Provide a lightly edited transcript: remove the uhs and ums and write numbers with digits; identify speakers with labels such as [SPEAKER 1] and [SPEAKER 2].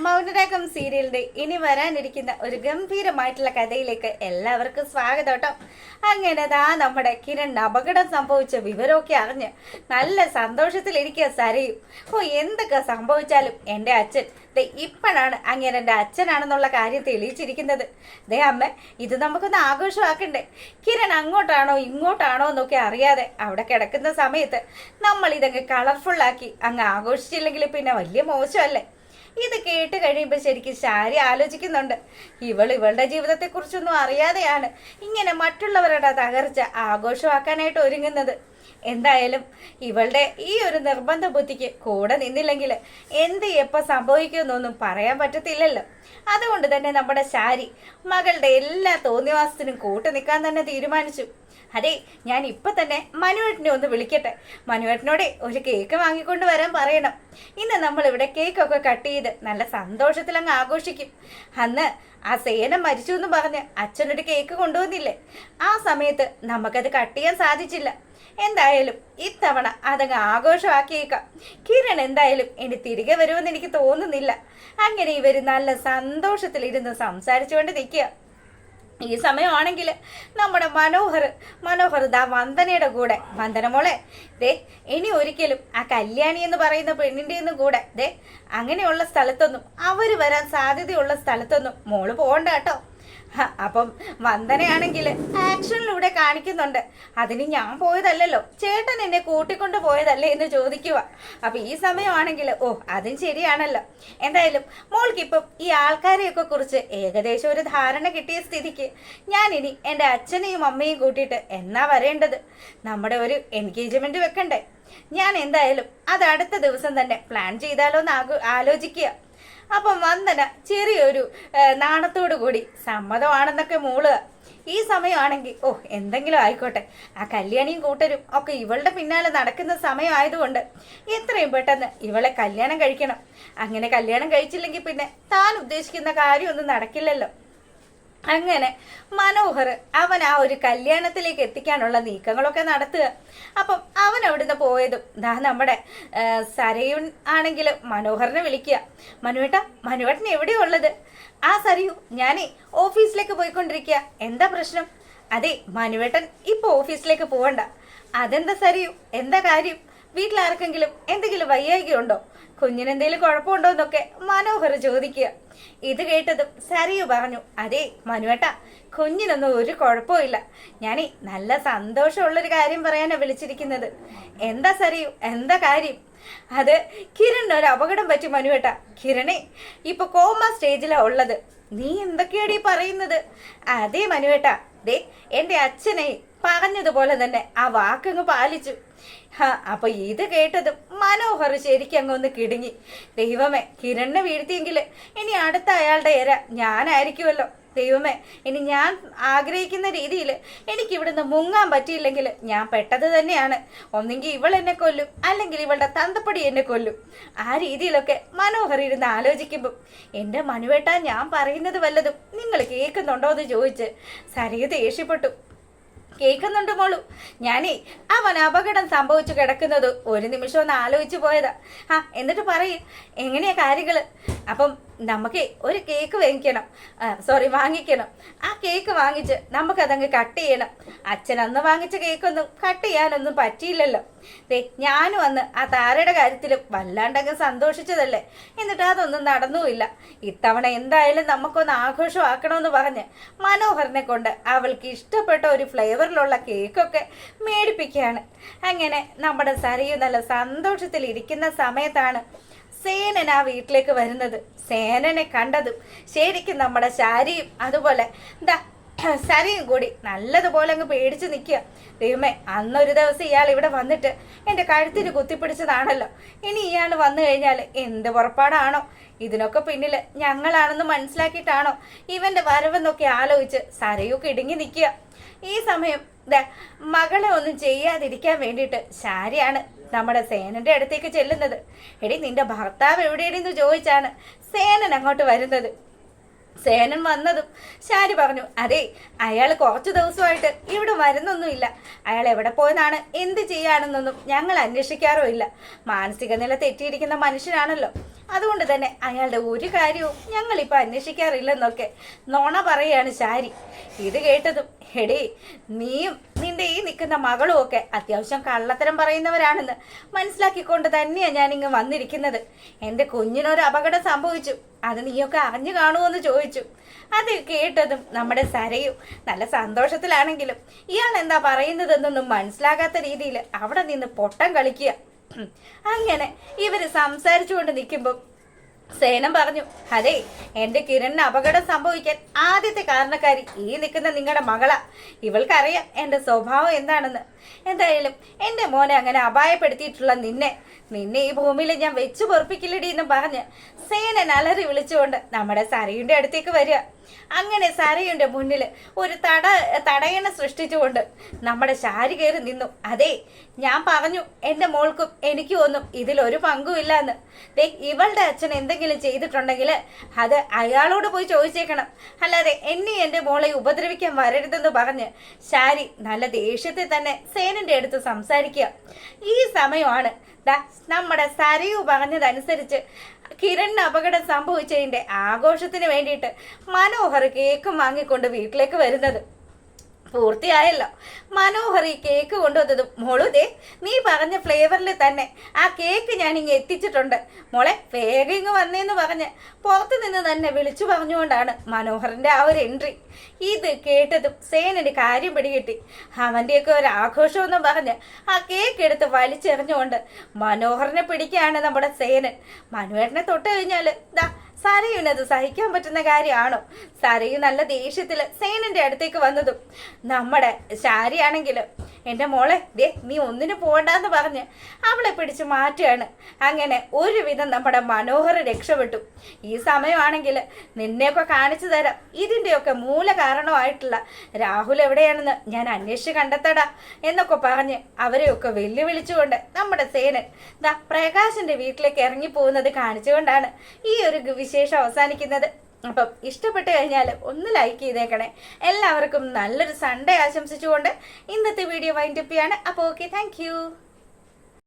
[SPEAKER 1] മൗനരാഗം സീരിയലിന്റെ ഇനി വരാനിരിക്കുന്ന ഒരു ഗംഭീരമായിട്ടുള്ള കഥയിലേക്ക് എല്ലാവർക്കും സ്വാഗതം കേട്ടോ. അങ്ങനെ നമ്മുടെ കിരൺ അപകടം സംഭവിച്ച വിവരമൊക്കെ അറിഞ്ഞ് നല്ല സന്തോഷത്തിലിരിക്കുക സരയും. എന്തൊക്കെ സംഭവിച്ചാലും എൻ്റെ അച്ഛൻ ഇപ്പോഴാണ് അങ്ങനെ എൻ്റെ അച്ഛനാണെന്നുള്ള കാര്യം തെളിയിച്ചിരിക്കുന്നത്. അമ്മ, ഇത് നമുക്കൊന്ന് ആഘോഷമാക്കണ്ടേ? കിരൺ അങ്ങോട്ടാണോ ഇങ്ങോട്ടാണോ എന്നൊക്കെ അറിയാതെ അവിടെ കിടക്കുന്ന സമയത്ത് നമ്മൾ ഇതങ്ങ് കളർഫുള്ളാക്കി അങ്ങ് ആഘോഷിച്ചില്ലെങ്കിൽ പിന്നെ വലിയ മോശമല്ലേ? ഇത് കേട്ട് കഴിയുമ്പോൾ ശരിക്കും ശാരി ആലോചിക്കുന്നുണ്ട്. ഇവളുടെ ജീവിതത്തെക്കുറിച്ചൊന്നും അറിയാതെയാണ് ഇങ്ങനെ മറ്റുള്ളവരുടെ തകർച്ച ആഘോഷമാക്കാനായിട്ട് ഒരുങ്ങുന്നത്. എന്തായാലും ഇവളുടെ ഈ ഒരു നിർബന്ധ ബുദ്ധിക്ക് കൂടെ നിന്നില്ലെങ്കിൽ എന്ത് എപ്പോൾ സംഭവിക്കുമെന്നൊന്നും പറയാൻ പറ്റത്തില്ലല്ലോ. അതുകൊണ്ട് തന്നെ നമ്മുടെ ശാരി മകളുടെ എല്ലാ തോന്നിവാസത്തിനും കൂട്ടു നിൽക്കാൻ തന്നെ തീരുമാനിച്ചു. അതെ, ഞാൻ ഇപ്പം തന്നെ മനുവേട്ടനെ ഒന്ന് വിളിക്കട്ടെ. മനുവേട്ടനോടെ ഒരു കേക്ക് വാങ്ങിക്കൊണ്ട് വരാൻ പറയണം. ഇന്ന് നമ്മളിവിടെ കേക്കൊക്കെ കട്ട് ചെയ്ത് നല്ല സന്തോഷത്തിലങ്ങ് ആഘോഷിക്കും. അന്ന് ആ സേന മരിച്ചു എന്ന് പറഞ്ഞ് അച്ഛനൊരു കേക്ക് കൊണ്ടുവന്നില്ലേ, ആ സമയത്ത് നമുക്കത് കട്ട് ചെയ്യാൻ സാധിച്ചില്ല. എന്തായാലും ഇത്തവണ അതങ്ങ് ആഘോഷമാക്കിയേക്കാം. കിരൺ എന്തായാലും ഇനി തിരികെ വരുമെന്ന് എനിക്ക് തോന്നുന്നില്ല. അങ്ങനെ ഇവർ നല്ല സന്തോഷത്തിലിരുന്ന് സംസാരിച്ചുകൊണ്ട് നിൽക്കുക. ഈ സമയമാണെങ്കിൽ നമ്മുടെ മനോഹർ വന്ദനയുടെ കൂടെ, വന്ദന മോളെ ഇനി ഒരിക്കലും ആ കല്യാണി എന്ന് പറയുന്ന പെണ്ണിൻ്റെ കൂടെ അങ്ങനെയുള്ള സ്ഥലത്തൊന്നും അവർ വരാൻ സാധ്യതയുള്ള സ്ഥലത്തൊന്നും മോള് പോകണ്ട കേട്ടോ. അപ്പം വന്ദനയാണെങ്കിൽ ആക്ഷനിലൂടെ കാണിക്കുന്നുണ്ട്, അതിന് ഞാൻ പോയതല്ലല്ലോ, ചേട്ടൻ എന്നെ കൂട്ടിക്കൊണ്ട് പോയതല്ലേ എന്ന് ചോദിക്കുക. അപ്പൊ ഈ സമയമാണെങ്കിൽ അതും ശരിയാണല്ലോ. എന്തായാലും മോൾക്കിപ്പം ഈ ആൾക്കാരെയൊക്കെ കുറിച്ച് ഏകദേശം ഒരു ധാരണ കിട്ടിയ സ്ഥിതിക്ക് ഞാനിനി എൻ്റെ അച്ഛനെയും അമ്മയും കൂട്ടിയിട്ട് എന്നാ വരേണ്ടത്? നമ്മുടെ ഒരു എൻഗേജ്മെന്റ് വെക്കണ്ടേ? ഞാൻ എന്തായാലും അത് അടുത്ത ദിവസം തന്നെ പ്ലാൻ ചെയ്താലോ എന്ന് ആലോചിക്കുക. അപ്പം വന്ദന ചെറിയൊരു നാണത്തോടു കൂടി സമ്മതമാണെന്നൊക്കെ മൂളുക. ഈ സമയമാണെങ്കിൽ എന്തെങ്കിലും ആയിക്കോട്ടെ, ആ കല്യാണിയും കൂട്ടരും ഒക്കെ ഇവളുടെ പിന്നാലെ നടക്കുന്ന സമയമായതുകൊണ്ട് എത്രയും പെട്ടെന്ന് ഇവളെ കല്യാണം കഴിക്കണം. അങ്ങനെ കല്യാണം കഴിച്ചില്ലെങ്കിൽ പിന്നെ താൻ ഉദ്ദേശിക്കുന്ന കാര്യമൊന്നും നടക്കില്ലല്ലോ. അങ്ങനെ മനോഹർ അവൻ ആ ഒരു കല്യാണത്തിലേക്ക് എത്തിക്കാനുള്ള നീക്കങ്ങളൊക്കെ നടത്തുക. അപ്പം അവൻ അവിടുന്ന് പോയതും നമ്മുടെ സരയു ആണെങ്കിൽ മനോഹറിനെ വിളിക്കുക. മനുവേട്ടൻ എവിടെയാ ഉള്ളത്? ആ സരയു, ഞാനേ ഓഫീസിലേക്ക് പോയിക്കൊണ്ടിരിക്കുക. എന്താ പ്രശ്നം? അതെ, മനുവേട്ടൻ ഇപ്പൊ ഓഫീസിലേക്ക് പോകണ്ട. അതെന്താ സരയു, എന്താ കാര്യം? വീട്ടിലാർക്കെങ്കിലും എന്തെങ്കിലും വയ്യായികയുണ്ടോ? കുഞ്ഞിനെന്തെങ്കിലും കുഴപ്പമുണ്ടോ എന്നൊക്കെ മനോഹർ ചോദിക്കുക. ഇത് കേട്ടതും സരയു പറഞ്ഞു, അതെ മനുവേട്ട, കുഞ്ഞിനൊന്നും ഒരു കുഴപ്പമില്ല. ഞാനേ നല്ല സന്തോഷമുള്ളൊരു കാര്യം പറയാനാണ് വിളിച്ചിരിക്കുന്നത്. എന്താ സരയു, എന്താ കാര്യം? അത് കിരണിന് ഒരു അപകടം പറ്റി മനുവേട്ട. കിരണേ ഇപ്പൊ കോമ സ്റ്റേജിലാ ഉള്ളത്. നീ എന്തൊക്കെയാടി പറയുന്നത്? അതേ മനുവേട്ട, എൻ്റെ അച്ഛനെ പറഞ്ഞതുപോലെ തന്നെ ആ വാക്കങ്ങ് പാലിച്ചു. അപ്പൊ ഇത് കേട്ടതും മനോഹർ ശരിക്കും അങ്ങൊന്ന് കിടുങ്ങി. ദൈവമേ, കിരണിനെ വീഴ്ത്തിയെങ്കിൽ ഇനി അടുത്ത അയാളുടെ ഇര ഞാനായിരിക്കുമല്ലോ. ദൈവമേ, ഇനി ഞാൻ ആഗ്രഹിക്കുന്ന രീതിയിൽ എനിക്കിവിടുന്ന് മുങ്ങാൻ പറ്റിയില്ലെങ്കിൽ ഞാൻ പെട്ടത് തന്നെയാണ്. ഒന്നെങ്കിൽ ഇവൾ എന്നെ കൊല്ലും, അല്ലെങ്കിൽ ഇവളുടെ തന്തപ്പടി എന്നെ കൊല്ലും. ആ രീതിയിലൊക്കെ മനോഹർ ഇരുന്ന് ആലോചിക്കുമ്പം എൻ്റെ മനുവേട്ടാ, ഞാൻ പറയുന്നത് വല്ലതും നിങ്ങൾ കേൾക്കുന്നുണ്ടോ എന്ന് ചോദിച്ച് സരയു ദേഷ്യപ്പെട്ടു. കേൾക്കുന്നുണ്ട് മോളു, ഞാനേ അവൻ അപകടം സംഭവിച്ചു കിടക്കുന്നത് ഒരു നിമിഷം ഒന്ന് ആലോചിച്ചു പോയതാ. എന്നിട്ട് പറയും എങ്ങനെയാ കാര്യങ്ങള്? അപ്പം നമുക്ക് ഒരു കേക്ക് വാങ്ങിക്കണം. ആ കേക്ക് വാങ്ങിച്ച് നമുക്കതങ്ങ് കട്ട് ചെയ്യണം. അച്ഛൻ അന്ന് വാങ്ങിച്ച കേക്കൊന്നും കട്ട് ചെയ്യാനൊന്നും പറ്റിയില്ലല്ലോ. ഞാനും അന്ന് ആ താരയുടെ കാര്യത്തിലും വല്ലാണ്ടങ്ങ് സന്തോഷിച്ചതല്ലേ, എന്നിട്ട് അതൊന്നും നടന്നുമില്ല. ഇത്തവണ എന്തായാലും നമുക്കൊന്ന് ആഘോഷമാക്കണമെന്ന് പറഞ്ഞ് മനോഹറിനെ കൊണ്ട് അവൾക്ക് ഇഷ്ടപ്പെട്ട ഒരു ഫ്ലേവറിലുള്ള കേക്കൊക്കെ മേടിപ്പിക്കുകയാണ്. അങ്ങനെ നമ്മുടെ സരയു നല്ല സന്തോഷത്തിൽ ഇരിക്കുന്ന സമയത്താണ് സേനൻ ആ വീട്ടിലേക്ക് വരുന്നത്. സേനനെ കണ്ടതും ശരിക്കും നമ്മുടെ ശാരിയും അതുപോലെ സരയും കൂടി നല്ലതുപോലെ അങ്ങ് പേടിച്ച് നിൽക്കുക. ദൈവമേ, അന്നൊരു ദിവസം ഇയാൾ ഇവിടെ വന്നിട്ട് എൻ്റെ കഴുത്തിന് കുത്തിപ്പിടിച്ചതാണല്ലോ. ഇനി ഇയാൾ വന്നു കഴിഞ്ഞാൽ എന്ത് പുറപ്പാടാണോ? ഇതിനൊക്കെ പിന്നിൽ ഞങ്ങളാണെന്ന് മനസ്സിലാക്കിയിട്ടാണോ ഇവൻ്റെ വരവെന്നൊക്കെ ആലോചിച്ച് സരയൊക്കെ ഇടുങ്ങി നിൽക്കുക. ഈ സമയം മകളെ ഒന്നും ചെയ്യാതിരിക്കാൻ വേണ്ടിയിട്ട് ശാരിയാണ് നമ്മുടെ സേനന്റെ അടുത്തേക്ക് ചെല്ലുന്നത്. എടി, നിന്റെ ഭർത്താവ് എവിടെയെന്ന് ചോദിച്ചാണ് സേനൻ അങ്ങോട്ട് വരുന്നത്. സേനൻ വന്നതും ശാരി പറഞ്ഞു, അതെ, അയാൾ കുറച്ചു ദിവസമായിട്ട് ഇവിടെ വരുന്നൊന്നുമില്ല. അയാൾ എവിടെ പോയെന്നാണ് എന്ത് ചെയ്യാണെന്നൊന്നും ഞങ്ങൾ അന്വേഷിക്കാറുമില്ല. മാനസിക നില തെറ്റിയിരിക്കുന്ന മനുഷ്യനാണല്ലോ. അതുകൊണ്ട് തന്നെ അയാളുടെ ഒരു കാര്യവും ഞങ്ങളിപ്പോൾ അന്വേഷിക്കാറില്ലെന്നൊക്കെ നുണ പറയാണ് ശാരി. ഇത് കേട്ടതും എടേ നീയും നിന്റെ ഈ നിൽക്കുന്ന മകളും ഒക്കെ അത്യാവശ്യം കള്ളത്തരം പറയുന്നവരാണെന്ന് മനസ്സിലാക്കിക്കൊണ്ട് തന്നെയാണ് ഞാനിങ്ങ് വന്നിരിക്കുന്നത്. എൻ്റെ കുഞ്ഞിനൊരു അപകടം സംഭവിച്ചു, അത് നീയൊക്കെ അറിഞ്ഞു കാണുമെന്ന് ചോദിച്ചു. അത് കേട്ടതും നമ്മുടെ സരയു നല്ല സന്തോഷത്തിലാണെങ്കിലും ഇയാൾ എന്താ പറയുന്നതെന്നൊന്നും മനസ്സിലാകാത്ത രീതിയിൽ അവിടെ നിന്ന് പൊട്ടം കളിക്കുക. അങ്ങനെ ഇവര് സംസാരിച്ചുകൊണ്ട് നിൽക്കുമ്പോൾ സേനം പറഞ്ഞു, അതെ എൻ്റെ കിരണിന് അപകടം സംഭവിക്കാൻ ആദ്യത്തെ കാരണക്കാരി ഈ നിൽക്കുന്ന നിങ്ങളുടെ മകളാ. ഇവൾക്കറിയാം എൻ്റെ സ്വഭാവം എന്താണെന്ന്. എന്തായാലും എൻ്റെ മോനെ അങ്ങനെ അപായപ്പെടുത്തിയിട്ടുള്ള നിന്നെ ഈ ഭൂമിയിൽ ഞാൻ വെച്ചു പൊറപ്പിക്കില്ലടി എന്ന് പറഞ്ഞ് സേനൻ അലറി വിളിച്ചുകൊണ്ട് നമ്മുടെ സരയുടെ അടുത്തേക്ക് വരിക. അങ്ങനെ സരയുടെ മുന്നിൽ ഒരു തടയണ സൃഷ്ടിച്ചുകൊണ്ട് നമ്മുടെ ശാരി കയറി നിന്നു. അതെ, ഞാൻ പറഞ്ഞു എൻ്റെ മോൾക്കും എനിക്കും ഒന്നും ഇതിലൊരു പങ്കുമില്ല എന്ന്. ഇവളുടെ അച്ഛൻ എന്തെങ്കിലും ചെയ്തിട്ടുണ്ടെങ്കിൽ അത് അയാളോട് പോയി ചോദിച്ചേക്കണം, അല്ലാതെ എന്നെ എൻ്റെ മോളെ ഉപദ്രവിക്കാൻ വരരുതെന്ന് പറഞ്ഞ് ശാരി നല്ല ദേഷ്യത്തിൽ തന്നെ സേനന്റെ അടുത്ത് സംസാരിക്കുക. ഈ സമയമാണ് നമ്മുടെ സരയു പറഞ്ഞതനുസരിച്ച് കിരണിന് അപകടം സംഭവിച്ചതിന്റെ ആഘോഷത്തിന് വേണ്ടിയിട്ട് മനോഹർ കേക്കും വാങ്ങിക്കൊണ്ട് വീട്ടിലേക്ക് വരുന്നത്. പൂർത്തിയായല്ലോ. മനോഹർ ഈ കേക്ക് കൊണ്ടുവന്നതും മോളുദേ നീ പറഞ്ഞ ഫ്ലേവറിൽ തന്നെ ആ കേക്ക് ഞാൻ ഇങ്ങ് എത്തിച്ചിട്ടുണ്ട് മോളെ, വേഗം ഇങ്ങ് വന്നേന്ന് പറഞ്ഞ് പുറത്തു നിന്ന് തന്നെ വിളിച്ചു പറഞ്ഞുകൊണ്ടാണ് മനോഹറിന്റെ ആ ഒരു എൻട്രി. ഇത് കേട്ടതും സേനന് കാര്യം പിടികിട്ടി. അവന്റെയൊക്കെ ഒരു ആഘോഷമെന്നും പറഞ്ഞ് ആ കേക്ക് എടുത്ത് വലിച്ചെറിഞ്ഞുകൊണ്ട് മനോഹറിനെ പിടിക്കുകയാണ് നമ്മുടെ സേനൻ. മനുവേട്ടനെ തൊട്ട് കഴിഞ്ഞാൽ സരയുനത് സഹിക്കാൻ പറ്റുന്ന കാര്യമാണോ? സരയു നല്ല ദേഷ്യത്തിൽ സേനന്റെ അടുത്തേക്ക് വന്നതും നമ്മുടെ ശാരിയാണെങ്കിൽ എൻ്റെ മോളെ നീ ഒന്നിനു പോകണ്ടെന്ന് പറഞ്ഞ് അവളെ പിടിച്ച് മാറ്റുകയാണ്. അങ്ങനെ ഒരുവിധം നമ്മുടെ മനോഹർ രക്ഷപ്പെട്ടു. ഈ സമയമാണെങ്കിൽ നിന്നെയൊക്കെ കാണിച്ചു തരാം, ഇതിൻ്റെയൊക്കെ മൂല കാരണമായിട്ടുള്ള രാഹുൽ എവിടെയാണെന്ന് ഞാൻ അന്വേഷിച്ച് കണ്ടെത്തടാ എന്നൊക്കെ പറഞ്ഞ് അവരെയൊക്കെ വെല്ലുവിളിച്ചുകൊണ്ട് നമ്മുടെ സേനൻ പ്രകാശിന്റെ വീട്ടിലേക്ക് ഇറങ്ങിപ്പോകുന്നത് കാണിച്ചുകൊണ്ടാണ് ഈ ഒരു വിശേഷം അവസാനിക്കുന്നത്. അപ്പം ഇഷ്ടപ്പെട്ട് കഴിഞ്ഞാൽ ഒന്ന് ലൈക്ക് ചെയ്തേക്കണേ. എല്ലാവർക്കും നല്ലൊരു സൺഡേ ആശംസിച്ചുകൊണ്ട് ഇന്നത്തെ വീഡിയോ വൈൻഡപ്പ് ചെയ്യാണ്. അപ്പോൾ ഓക്കെ, താങ്ക്